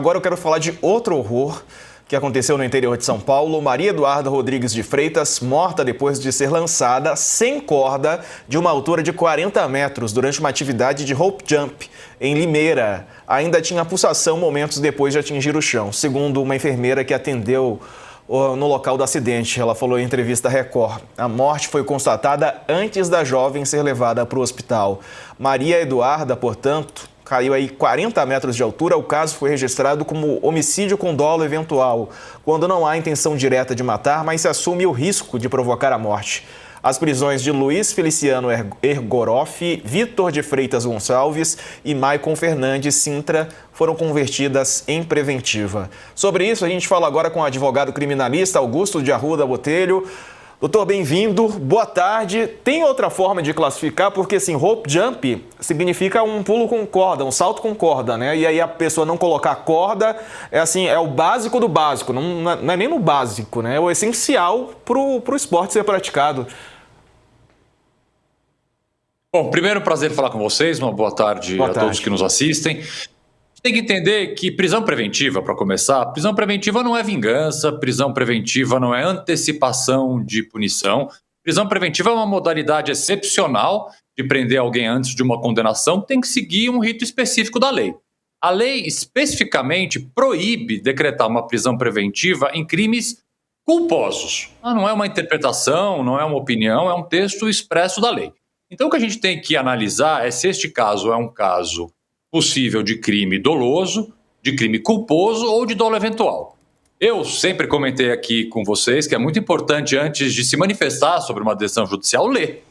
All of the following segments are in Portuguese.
Agora eu quero falar de outro horror que aconteceu no interior de São Paulo. Maria Eduarda Rodrigues de Freitas, morta depois de ser lançada sem corda de uma altura de 40 metros durante uma atividade de rope jump em Limeira. Ainda tinha pulsação momentos depois de atingir o chão, segundo uma enfermeira que atendeu no local do acidente. Ela falou em entrevista à Record. A morte foi constatada antes da jovem ser levada para o hospital. Maria Eduarda, portanto, caiu aí 40 metros de altura. O caso foi registrado como homicídio com dolo eventual, quando não há intenção direta de matar, mas se assume o risco de provocar a morte. As prisões de Luiz Feliciano Ergoroff, Vitor de Freitas Gonçalves e Maicon Fernandes Sintra foram convertidas em preventiva. Sobre isso, a gente fala agora com o advogado criminalista Augusto de Arruda Botelho. Doutor, bem-vindo, boa tarde. Tem outra forma de classificar? Porque, assim, rope jump significa um pulo com corda, um salto com corda, né? E aí a pessoa não colocar corda, é o básico do básico, não é nem no básico, né? É o essencial pro esporte ser praticado. Bom, primeiro, prazer falar com vocês, uma boa tarde a todos que nos assistem. Tem que entender que prisão preventiva, para começar, prisão preventiva não é vingança, prisão preventiva não é antecipação de punição. Prisão preventiva é uma modalidade excepcional de prender alguém antes de uma condenação, tem que seguir um rito específico da lei. A lei especificamente proíbe decretar uma prisão preventiva em crimes culposos. Não é uma interpretação, não é uma opinião, é um texto expresso da lei. Então o que a gente tem que analisar é se este caso é um caso possível de crime doloso, de crime culposo ou de dolo eventual. Eu sempre comentei aqui com vocês que é muito importante, antes de se manifestar sobre uma decisão judicial, ler.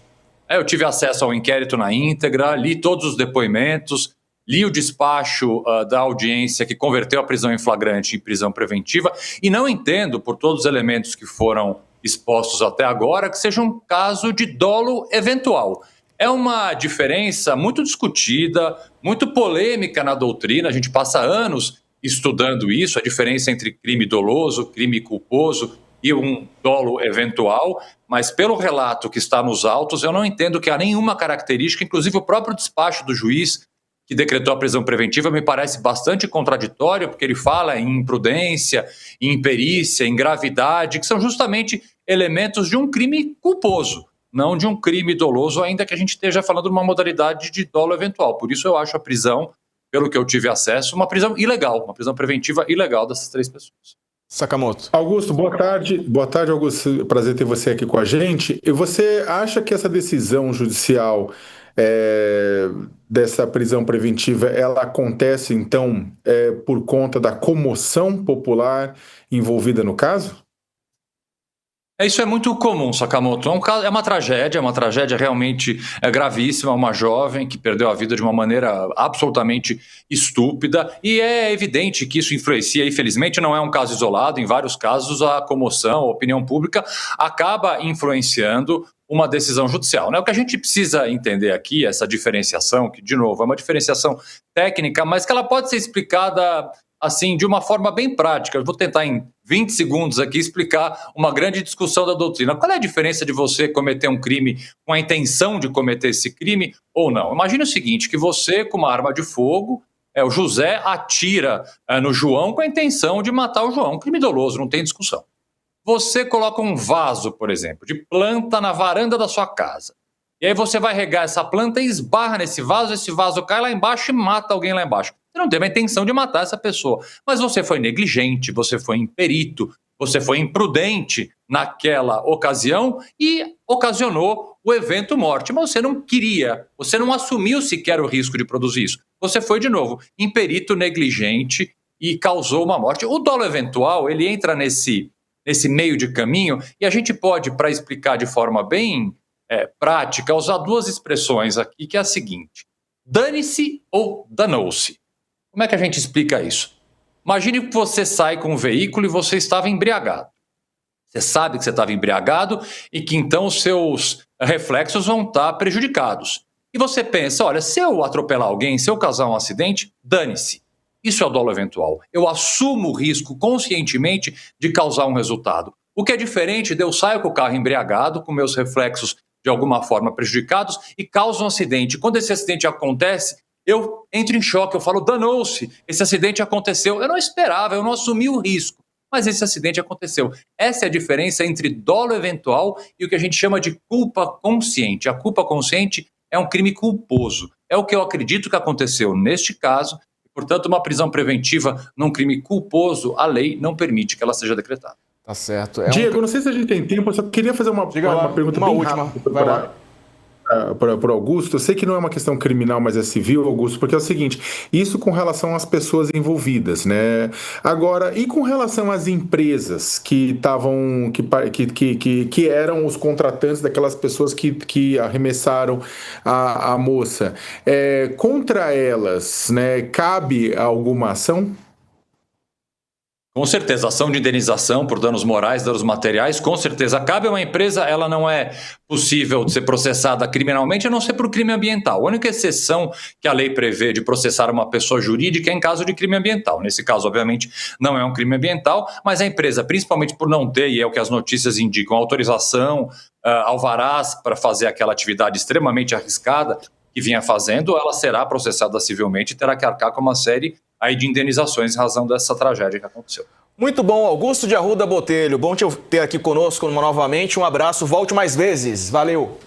Eu tive acesso ao inquérito na íntegra, li todos os depoimentos, li o despacho da audiência que converteu a prisão em flagrante em prisão preventiva e não entendo, por todos os elementos que foram expostos até agora, que seja um caso de dolo eventual. É uma diferença muito discutida, muito polêmica na doutrina, a gente passa anos estudando isso, a diferença entre crime doloso, crime culposo e um dolo eventual, mas pelo relato que está nos autos, eu não entendo que há nenhuma característica, inclusive o próprio despacho do juiz que decretou a prisão preventiva me parece bastante contraditório, porque ele fala em imprudência, em imperícia, em gravidade, que são justamente elementos de um crime culposo, não de um crime doloso, ainda que a gente esteja falando de uma modalidade de dolo eventual. Por isso eu acho a prisão, pelo que eu tive acesso, uma prisão ilegal, uma prisão preventiva ilegal dessas três pessoas. Sakamoto. Augusto, boa tarde. Boa tarde, Augusto. Prazer ter você aqui com a gente. E você acha que essa decisão judicial dessa prisão preventiva, ela acontece, então, por conta da comoção popular envolvida no caso? Isso é muito comum, Sakamoto. É uma tragédia realmente gravíssima, uma jovem que perdeu a vida de uma maneira absolutamente estúpida, e é evidente que isso influencia, infelizmente não é um caso isolado, em vários casos a comoção, a opinião pública acaba influenciando uma decisão judicial, né? O que a gente precisa entender aqui, essa diferenciação, que de novo é uma diferenciação técnica, mas que ela pode ser explicada assim, de uma forma bem prática. Eu vou tentar em 20 segundos aqui explicar uma grande discussão da doutrina. Qual é a diferença de você cometer um crime com a intenção de cometer esse crime ou não? Imagine o seguinte, que você, com uma arma de fogo, o José atira no João com a intenção de matar o João. Um crime doloso, não tem discussão. Você coloca um vaso, por exemplo, de planta na varanda da sua casa. E aí você vai regar essa planta e esbarra nesse vaso, esse vaso cai lá embaixo e mata alguém lá embaixo. Você não teve a intenção de matar essa pessoa, mas você foi negligente, você foi imperito, você foi imprudente naquela ocasião e ocasionou o evento morte. Mas você não queria, você não assumiu sequer o risco de produzir isso. Você foi, de novo, imperito, negligente e causou uma morte. O dolo eventual, ele entra nesse meio de caminho e a gente pode, para explicar de forma bem prática, usar duas expressões aqui, que é a seguinte: dane-se ou danou-se. Como é que a gente explica isso? Imagine que você sai com um veículo e você estava embriagado. Você sabe que você estava embriagado e que então os seus reflexos vão estar prejudicados. E você pensa, olha, se eu atropelar alguém, se eu causar um acidente, dane-se. Isso é o dolo eventual. Eu assumo o risco conscientemente de causar um resultado. O que é diferente de eu sair com o carro embriagado, com meus reflexos de alguma forma prejudicados e causa um acidente. Quando esse acidente acontece, eu entro em choque, eu falo, danou-se, esse acidente aconteceu. Eu não esperava, eu não assumi o risco, mas esse acidente aconteceu. Essa é a diferença entre dolo eventual e o que a gente chama de culpa consciente. A culpa consciente é um crime culposo. É o que eu acredito que aconteceu neste caso. Portanto, uma prisão preventiva num crime culposo, a lei não permite que ela seja decretada. Tá certo. Diego, não sei se a gente tem tempo, eu só queria fazer uma pergunta bem rápida para Augusto. Eu sei que não é uma questão criminal, mas é civil, Augusto, porque é o seguinte, isso com relação às pessoas envolvidas, né? Agora, e com relação às empresas que estavam, que eram os contratantes daquelas pessoas que arremessaram a moça, contra elas, né, cabe alguma ação? Com certeza, ação de indenização por danos morais, danos materiais, com certeza. Cabe a uma empresa, ela não é possível de ser processada criminalmente, a não ser por crime ambiental. A única exceção que a lei prevê de processar uma pessoa jurídica é em caso de crime ambiental. Nesse caso, obviamente, não é um crime ambiental, mas a empresa, principalmente por não ter, e é o que as notícias indicam, autorização, alvarás para fazer aquela atividade extremamente arriscada que vinha fazendo, ela será processada civilmente e terá que arcar com uma série aí de indenizações em razão dessa tragédia que aconteceu. Muito bom, Augusto de Arruda Botelho. Bom te ter aqui conosco novamente. Um abraço, volte mais vezes. Valeu.